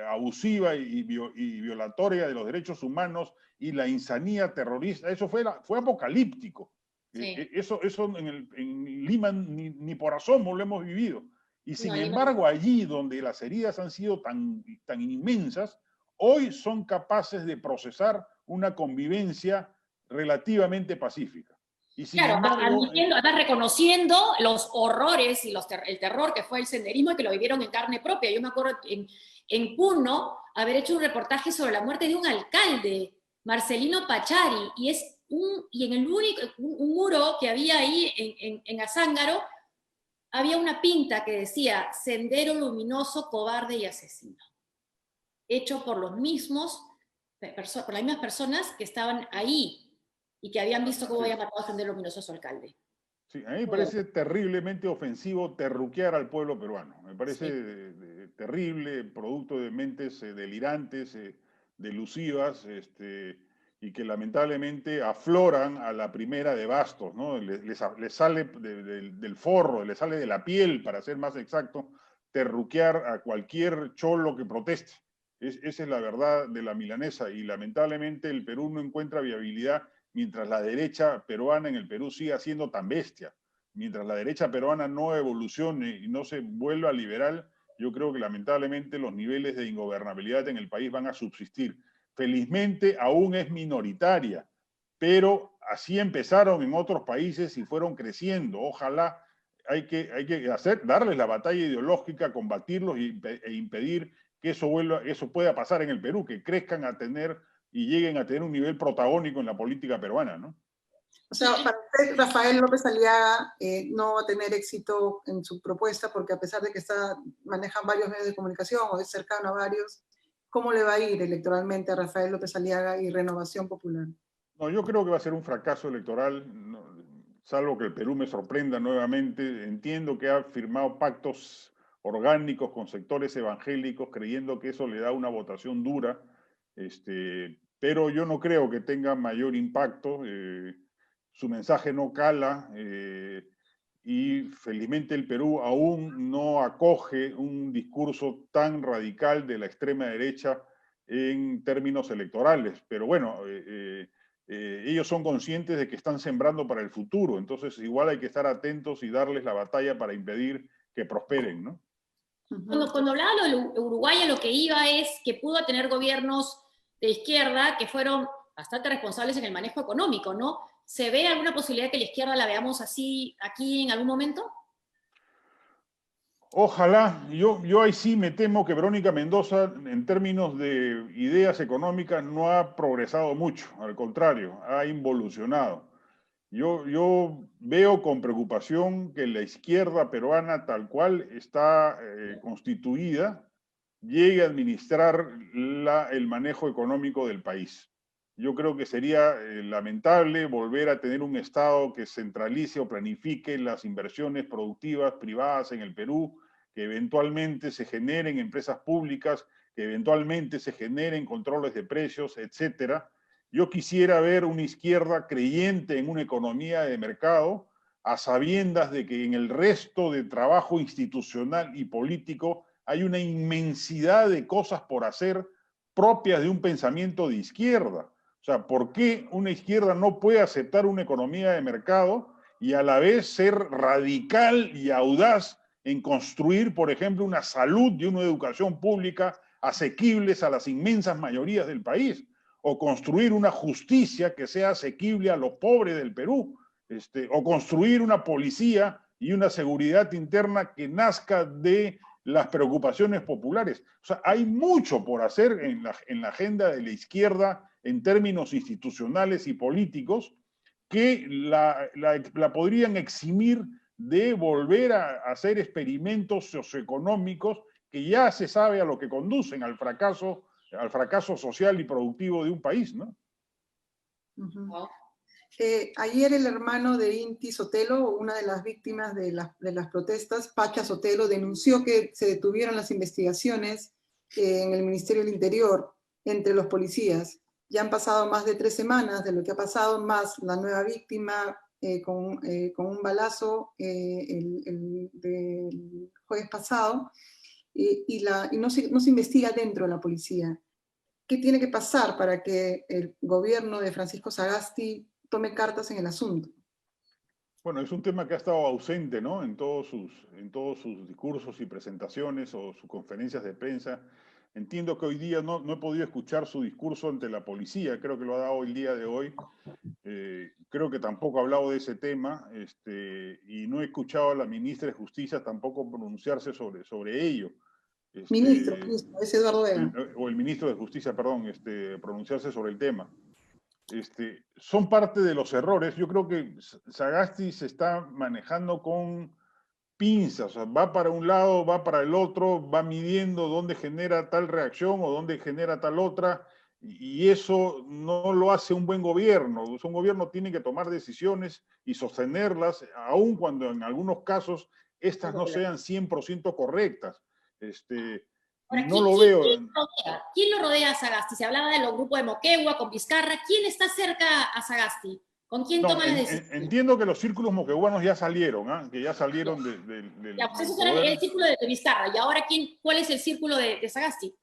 abusiva y violatoria de los derechos humanos y la insanía terrorista. Eso fue apocalíptico. Sí. Eso en Lima ni por asomo lo hemos vivido. Y sin embargo, allí donde las heridas han sido tan inmensas, hoy son capaces de procesar una convivencia relativamente pacífica. Y sin embargo, además reconociendo los horrores y el terror que fue el senderismo y que lo vivieron en carne propia. Yo me acuerdo en Puno haber hecho un reportaje sobre la muerte de un alcalde, Marcelino Pachari, y en el único, un muro que había ahí en Azángaro, había una pinta que decía Sendero Luminoso, cobarde y asesino, hecho por las mismas personas que estaban ahí y que habían visto cómo había matado a Sendero Luminoso a su alcalde. Sí, a mí me parece terriblemente ofensivo terruquear al pueblo peruano. Me parece terrible, producto de mentes delirantes, delusivas, y que lamentablemente afloran a la primera de bastos, ¿no? Les sale del forro, les sale de la piel, para ser más exacto, terruquear a cualquier cholo que proteste. Esa es la verdad de la milanesa, y lamentablemente el Perú no encuentra viabilidad mientras la derecha peruana en el Perú siga siendo tan bestia. Mientras la derecha peruana no evolucione y no se vuelva liberal, yo creo que lamentablemente los niveles de ingobernabilidad en el país van a subsistir. Felizmente aún es minoritaria, pero así empezaron en otros países y fueron creciendo. Ojalá hay que darles la batalla ideológica, combatirlos e impedir que eso pueda pasar en el Perú, que crezcan a tener y lleguen a tener un nivel protagónico en la política peruana, ¿no? O sea, para usted, Rafael López Aliaga no va a tener éxito en su propuesta, porque a pesar de que maneja varios medios de comunicación o es cercano a varios, ¿cómo le va a ir electoralmente a Rafael López Aliaga y Renovación Popular? No, yo creo que va a ser un fracaso electoral, salvo que el Perú me sorprenda nuevamente. Entiendo que ha firmado pactos orgánicos con sectores evangélicos, creyendo que eso le da una votación dura, pero yo no creo que tenga mayor impacto. Su mensaje no cala, y felizmente el Perú aún no acoge un discurso tan radical de la extrema derecha en términos electorales. Pero bueno, ellos son conscientes de que están sembrando para el futuro, entonces igual hay que estar atentos y darles la batalla para impedir que prosperen, ¿no? Cuando hablaba de Uruguay, a lo que iba es que pudo tener gobiernos de izquierda que fueron bastante responsables en el manejo económico, ¿no? ¿Se ve alguna posibilidad de que la izquierda la veamos así aquí en algún momento? Ojalá. Yo ahí sí me temo que Verónica Mendoza, en términos de ideas económicas, no ha progresado mucho, al contrario, ha involucionado. Yo veo con preocupación que la izquierda peruana, tal cual está constituida, llegue a administrar el manejo económico del país. Yo creo que sería lamentable volver a tener un Estado que centralice o planifique las inversiones productivas privadas en el Perú, que eventualmente se generen empresas públicas, que eventualmente se generen controles de precios, etcétera. Yo quisiera ver una izquierda creyente en una economía de mercado, a sabiendas de que en el resto de trabajo institucional y político hay una inmensidad de cosas por hacer propias de un pensamiento de izquierda. O sea, ¿por qué una izquierda no puede aceptar una economía de mercado y a la vez ser radical y audaz en construir, por ejemplo, una salud y una educación pública asequibles a las inmensas mayorías del país? O construir una justicia que sea asequible a los pobres del Perú, o construir una policía y una seguridad interna que nazca de las preocupaciones populares. O sea, hay mucho por hacer en la agenda de la izquierda en términos institucionales y políticos que la podrían eximir de volver a hacer experimentos socioeconómicos que ya se sabe a lo que conducen, al fracaso social y productivo de un país, ¿no? Ayer el hermano de Inti Sotelo, una de las víctimas de las protestas, Pacha Sotelo, denunció que se detuvieron las investigaciones en el Ministerio del Interior entre los policías. Ya han pasado más de 3 semanas de lo que ha pasado, más la nueva víctima con un balazo el jueves pasado, y no se investiga dentro de la policía. ¿Qué tiene que pasar para que el gobierno de Francisco Sagasti tome cartas en el asunto? Bueno, es un tema que ha estado ausente, ¿no? En todos sus discursos y presentaciones o sus conferencias de prensa. Entiendo que hoy día no he podido escuchar su discurso ante la policía, creo que lo ha dado el día de hoy. Creo que tampoco ha hablado de ese tema, y no he escuchado a la ministra de Justicia tampoco pronunciarse sobre ello. Ministro, es Eduardo Vega. O el ministro de Justicia, perdón, pronunciarse sobre el tema. Son parte de los errores. Yo creo que Sagasti se está manejando con pinzas, o sea, va para un lado, va para el otro, va midiendo dónde genera tal reacción o dónde genera tal otra, y eso no lo hace un buen gobierno. Un gobierno tiene que tomar decisiones y sostenerlas, aun cuando en algunos casos estas no sean 100% correctas. Ahora, no lo veo. ¿Quién lo rodea a Sagasti? Se hablaba de los grupos de Moquegua, con Vizcarra. ¿Quién está cerca a Sagasti? ¿Con quién toma las decisiones? Entiendo que los círculos moqueguanos ya salieron, que ya salieron del ya, pues eso era el círculo de Vizcarra. ¿Y ahora cuál es el círculo de Sagasti?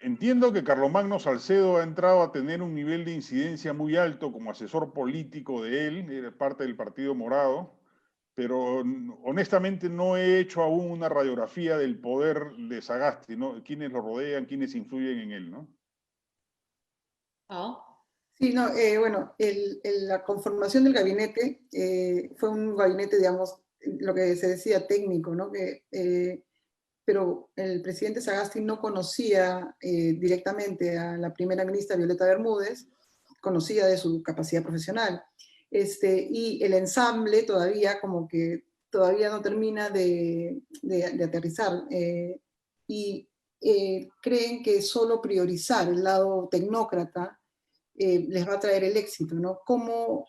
Entiendo que Carlomagno Salcedo ha entrado a tener un nivel de incidencia muy alto como asesor político de él, era parte del Partido Morado, pero honestamente no he hecho aún una radiografía del poder de Sagasti, ¿no? Quiénes lo rodean, quiénes influyen en él, ¿no? Sí, no, bueno, la conformación del gabinete fue un gabinete, digamos, lo que se decía técnico, ¿no? Pero el presidente Sagasti no conocía directamente a la primera ministra Violeta Bermúdez, conocía de su capacidad profesional. Y el ensamble todavía no termina de aterrizar. Creen que solo priorizar el lado tecnócrata les va a traer el éxito, ¿no? ¿Cómo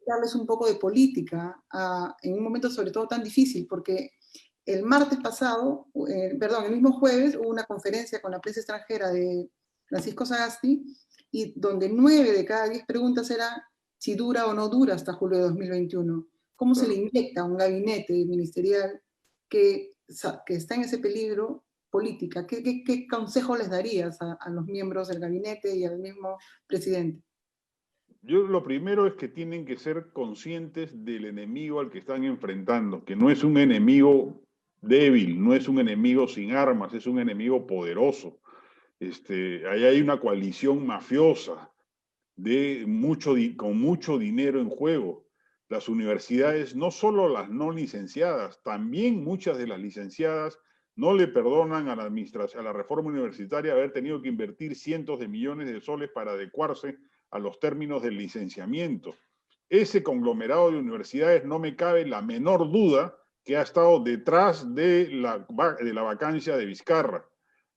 darles un poco de política en un momento sobre todo tan difícil? Porque el martes pasado, perdón, el mismo jueves, hubo una conferencia con la prensa extranjera de Francisco Sagasti, y donde 9 de cada 10 preguntas era si dura o no dura hasta julio de 2021. ¿Cómo se le inyecta a un gabinete ministerial que está en ese peligro política? ¿Qué consejo les darías a los miembros del gabinete y al mismo presidente? Yo lo primero es que tienen que ser conscientes del enemigo al que están enfrentando, que no es un enemigo débil, no es un enemigo sin armas, es un enemigo poderoso. Ahí hay una coalición mafiosa con mucho dinero en juego. Las universidades, no solo las no licenciadas, también muchas de las licenciadas no le perdonan a la administración, a la reforma universitaria haber tenido que invertir cientos de millones de soles para adecuarse a los términos del licenciamiento. Ese conglomerado de universidades, no me cabe la menor duda que ha estado detrás de la vacancia de Vizcarra.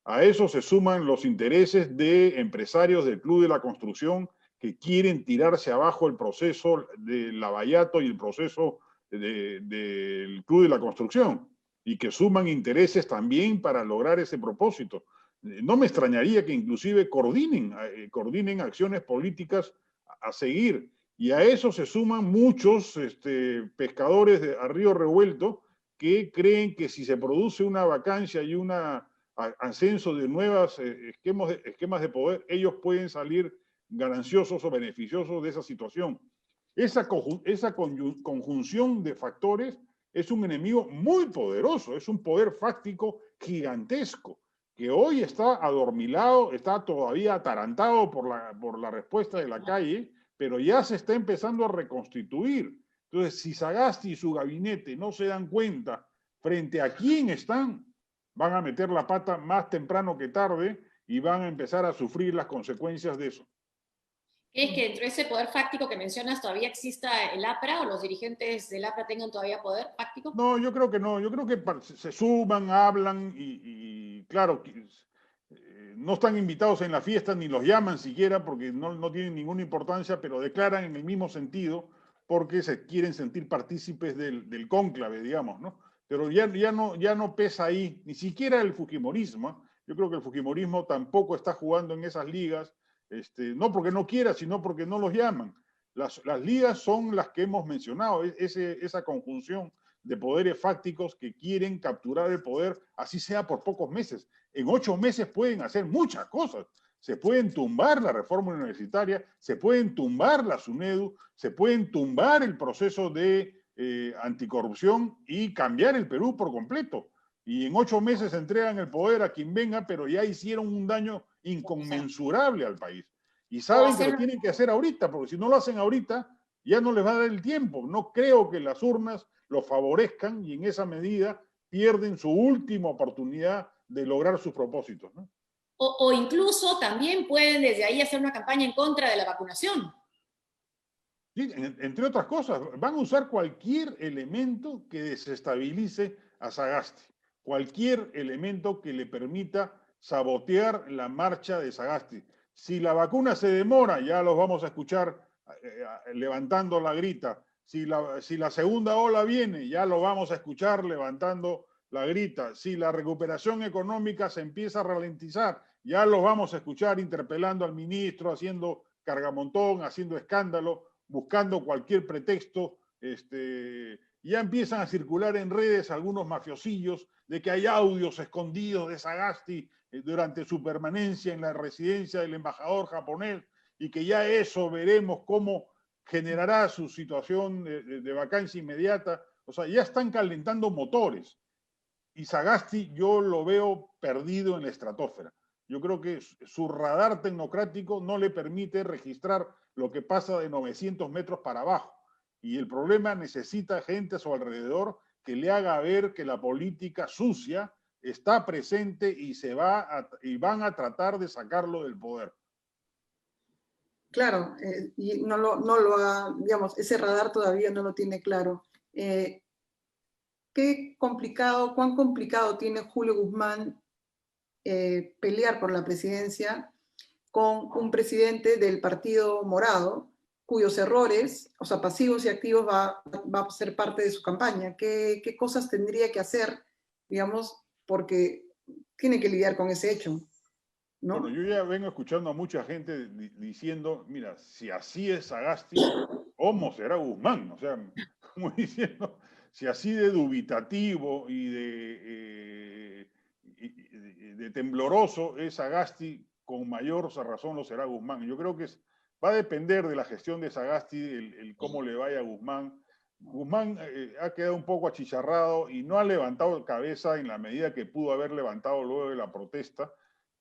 A eso se suman los intereses de empresarios del Club de la Construcción que quieren tirarse abajo el proceso de Lavallato y el proceso del Club de la Construcción, y que suman intereses también para lograr ese propósito. No me extrañaría que inclusive coordinen acciones políticas a seguir, y a eso se suman muchos pescadores a río revuelto que creen que si se produce una vacancia y un ascenso de nuevos esquemas de poder, ellos pueden salir gananciosos o beneficiosos de esa situación. Esa conjunción de factores es un enemigo muy poderoso, es un poder fáctico gigantesco, que hoy está adormilado, está todavía atarantado por la respuesta de la calle, pero ya se está empezando a reconstituir. Entonces, si Sagasti y su gabinete no se dan cuenta frente a quién están, van a meter la pata más temprano que tarde y van a empezar a sufrir las consecuencias de eso. ¿Crees que dentro de ese poder fáctico que mencionas todavía exista el APRA o los dirigentes del APRA tengan todavía poder fáctico? No, yo creo que no. Yo creo que se suman, hablan y claro, no están invitados en la fiesta ni los llaman siquiera porque no tienen ninguna importancia, pero declaran en el mismo sentido porque se quieren sentir partícipes del cónclave, digamos, ¿no? Pero ya no pesa ahí, ni siquiera el fujimorismo. Yo creo que el fujimorismo tampoco está jugando en esas ligas, no porque no quiera, sino porque no los llaman. Las ligas son las que hemos mencionado, esa conjunción de poderes fácticos que quieren capturar el poder, así sea por pocos meses. En 8 meses pueden hacer muchas cosas. Se pueden tumbar la reforma universitaria, se pueden tumbar la SUNEDU, se pueden tumbar el proceso de anticorrupción y cambiar el Perú por completo. Y en 8 meses entregan el poder a quien venga, pero ya hicieron un daño inconmensurable al país. Y saben que lo tienen que hacer ahorita, porque si no lo hacen ahorita, ya no les va a dar el tiempo. No creo que las urnas lo favorezcan y en esa medida pierden su última oportunidad de lograr sus propósitos, ¿no? O incluso también pueden desde ahí hacer una campaña en contra de la vacunación. Sí, entre otras cosas, van a usar cualquier elemento que desestabilice a Sagasti, cualquier elemento que le permita sabotear la marcha de Sagasti. Si la vacuna se demora, ya los vamos a escuchar levantando la grita. Si la segunda ola viene, ya lo vamos a escuchar levantando la grita. Si la recuperación económica se empieza a ralentizar, ya los vamos a escuchar interpelando al ministro, haciendo cargamontón, haciendo escándalo, buscando cualquier pretexto. Ya empiezan a circular en redes algunos mafiosillos de que hay audios escondidos de Sagasti durante su permanencia en la residencia del embajador japonés y que ya eso veremos cómo generará su situación de vacancia inmediata. O sea, ya están calentando motores. Y Sagasti yo lo veo perdido en la estratosfera. Yo creo que su radar tecnocrático no le permite registrar lo que pasa de 900 metros para abajo. Y el problema necesita gente a su alrededor que le haga ver que la política sucia está presente y van a tratar de sacarlo del poder. Claro, y no lo ha, digamos, ese radar todavía no lo tiene claro. Cuán complicado tiene Julio Guzmán pelear por la presidencia con un presidente del Partido Morado, cuyos errores, o sea, pasivos y activos, va a ser parte de su campaña. ¿Qué cosas tendría que hacer digamos, porque tiene que lidiar con ese hecho, ¿no? Bueno, yo ya vengo escuchando a mucha gente diciendo, mira, si así es Sagasti, ¿cómo será Guzmán? O sea, como diciendo, si así de dubitativo y de tembloroso es Sagasti, con mayor razón lo será Guzmán. Yo creo que va a depender de la gestión de Sagasti, el cómo le vaya a Guzmán. Guzmán ha quedado un poco achicharrado y no ha levantado cabeza en la medida que pudo haber levantado luego de la protesta,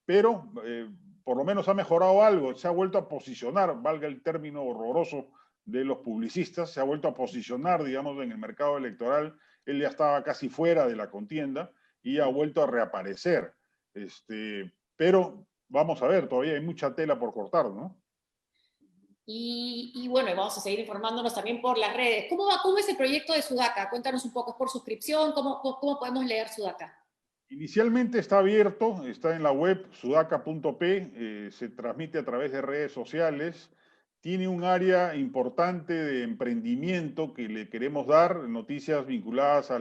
pero por lo menos ha mejorado algo, se ha vuelto a posicionar, valga el término horroroso de los publicistas, se ha vuelto a posicionar, digamos, en el mercado electoral. Él ya estaba casi fuera de la contienda y ha vuelto a reaparecer. Pero vamos a ver, todavía hay mucha tela por cortar, ¿no? Y bueno, vamos a seguir informándonos también por las redes. ¿Cómo es el proyecto de Sudaca? Cuéntanos un poco, ¿es por suscripción? ¿Cómo podemos leer Sudaca? Inicialmente está abierto, está en la web sudaca.p, se transmite a través de redes sociales, tiene un área importante de emprendimiento que le queremos dar, noticias vinculadas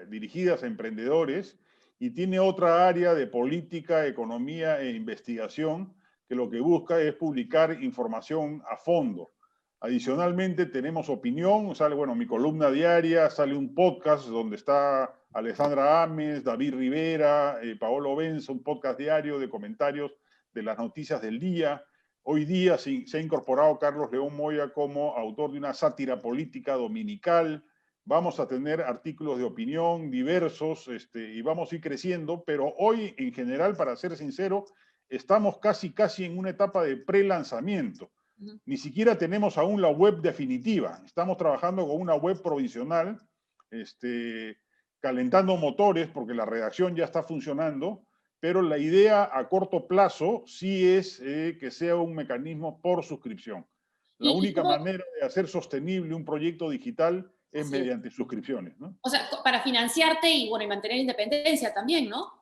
dirigidas a emprendedores, y tiene otra área de política, economía e investigación que lo que busca es publicar información a fondo. Adicionalmente tenemos opinión, sale, bueno, mi columna diaria, sale un podcast donde está Alessandra Ames, David Rivera, Paolo Benzo, un podcast diario de comentarios de las noticias del día. Hoy día se ha incorporado Carlos León Moya como autor de una sátira política dominical. Vamos a tener artículos de opinión diversos y vamos a ir creciendo, pero hoy en general, para ser sincero, estamos casi en una etapa de pre-lanzamiento. Ni siquiera tenemos aún la web definitiva. Estamos trabajando con una web provisional, calentando motores porque la redacción ya está funcionando, pero la idea a corto plazo sí es que sea un mecanismo por suscripción. La única manera de hacer sostenible un proyecto digital es mediante suscripciones, ¿no? O sea, para financiarte y mantener independencia también, ¿no?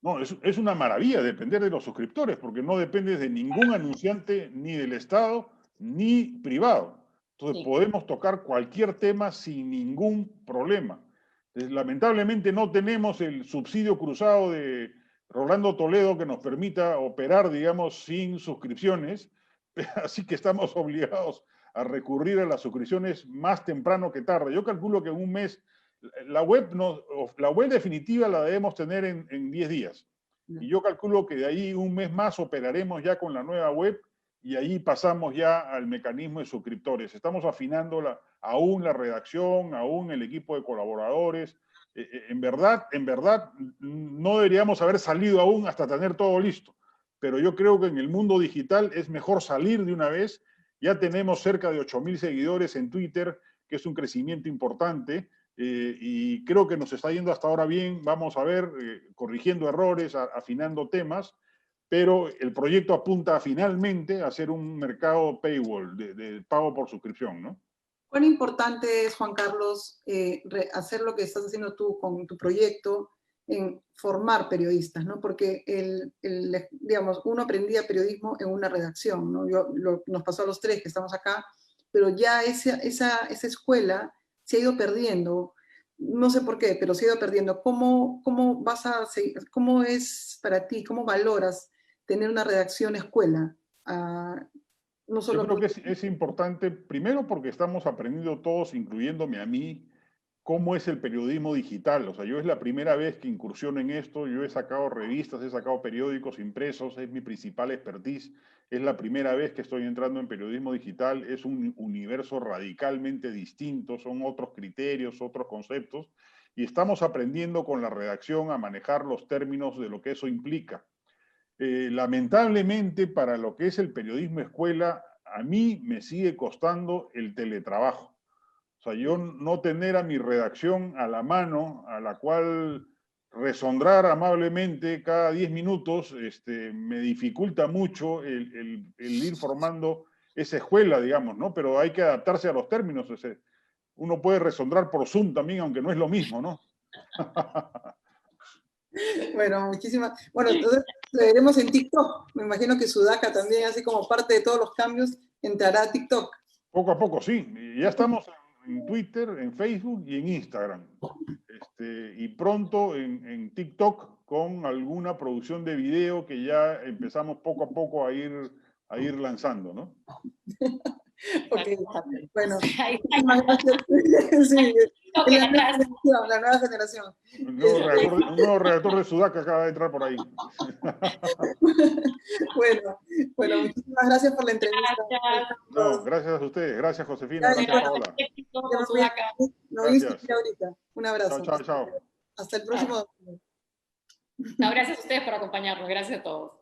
No, es una maravilla depender de los suscriptores, porque no dependes de ningún anunciante, ni del Estado, ni privado. Entonces podemos tocar cualquier tema sin ningún problema. Entonces, lamentablemente no tenemos el subsidio cruzado de Rolando Toledo que nos permita operar, digamos, sin suscripciones, así que estamos obligados a recurrir a las suscripciones más temprano que tarde. Yo calculo que en un mes la web definitiva la debemos tener en 10 días. Y yo calculo que de ahí un mes más operaremos ya con la nueva web y ahí pasamos ya al mecanismo de suscriptores. Estamos afinando aún la redacción, aún el equipo de colaboradores. En verdad, no deberíamos haber salido aún hasta tener todo listo. Pero yo creo que en el mundo digital es mejor salir de una vez. Ya tenemos cerca de 8.000 seguidores en Twitter, que es un crecimiento importante. Y creo que nos está yendo hasta ahora bien, vamos a ver, corrigiendo errores, afinando temas, pero el proyecto apunta finalmente a ser un mercado paywall, de pago por suscripción, ¿no? ¿Cuán importante es, Juan Carlos, hacer lo que estás haciendo tú con tu proyecto en formar periodistas, ¿no? Porque, digamos, uno aprendía periodismo en una redacción, ¿no? Nos pasó a los tres que estamos acá, pero ya esa escuela se ha ido perdiendo, no sé por qué, pero se ha ido perdiendo. ¿Cómo vas a seguir? ¿Cómo es para ti? ¿Cómo valoras tener una redacción escuela? No solo yo creo que es importante, primero porque estamos aprendiendo todos, incluyéndome a mí, cómo es el periodismo digital. O sea, yo es la primera vez que incursiono en esto, yo he sacado revistas, he sacado periódicos impresos, es mi principal expertise. Es la primera vez que estoy entrando en periodismo digital, es un universo radicalmente distinto, son otros criterios, otros conceptos, y estamos aprendiendo con la redacción a manejar los términos de lo que eso implica. Lamentablemente, para lo que es el periodismo escuela, a mí me sigue costando el teletrabajo. O sea, yo no tener a mi redacción a la mano, a la cual resondrar amablemente cada 10 minutos, me dificulta mucho el ir formando esa escuela, digamos, ¿no? Pero hay que adaptarse a los términos. Uno puede resondrar por Zoom también, aunque no es lo mismo, ¿no? Bueno, muchísimas. Bueno, entonces lo veremos en TikTok. Me imagino que Sudaca también, así como parte de todos los cambios, entrará a TikTok. Poco a poco, sí. Ya estamos en Twitter, en Facebook y en Instagram. Y pronto en TikTok con alguna producción de video que ya empezamos poco a poco a ir lanzando, ¿no? Ok, bueno, Ahí muchísimas gracias. Sí, Ok, atrás. la nueva generación. Un nuevo redactor de Sudaca acaba de entrar por ahí. Bueno, muchísimas gracias por la entrevista. Gracias. No, gracias a ustedes. Gracias, Josefina. Ya, Gracias, Paola. Éxito, Ya Sudaca. nos vemos Gracias. ahorita. Un abrazo. Chao, chao, chao. Hasta el próximo domingo. No, gracias a ustedes por acompañarnos. Gracias a todos.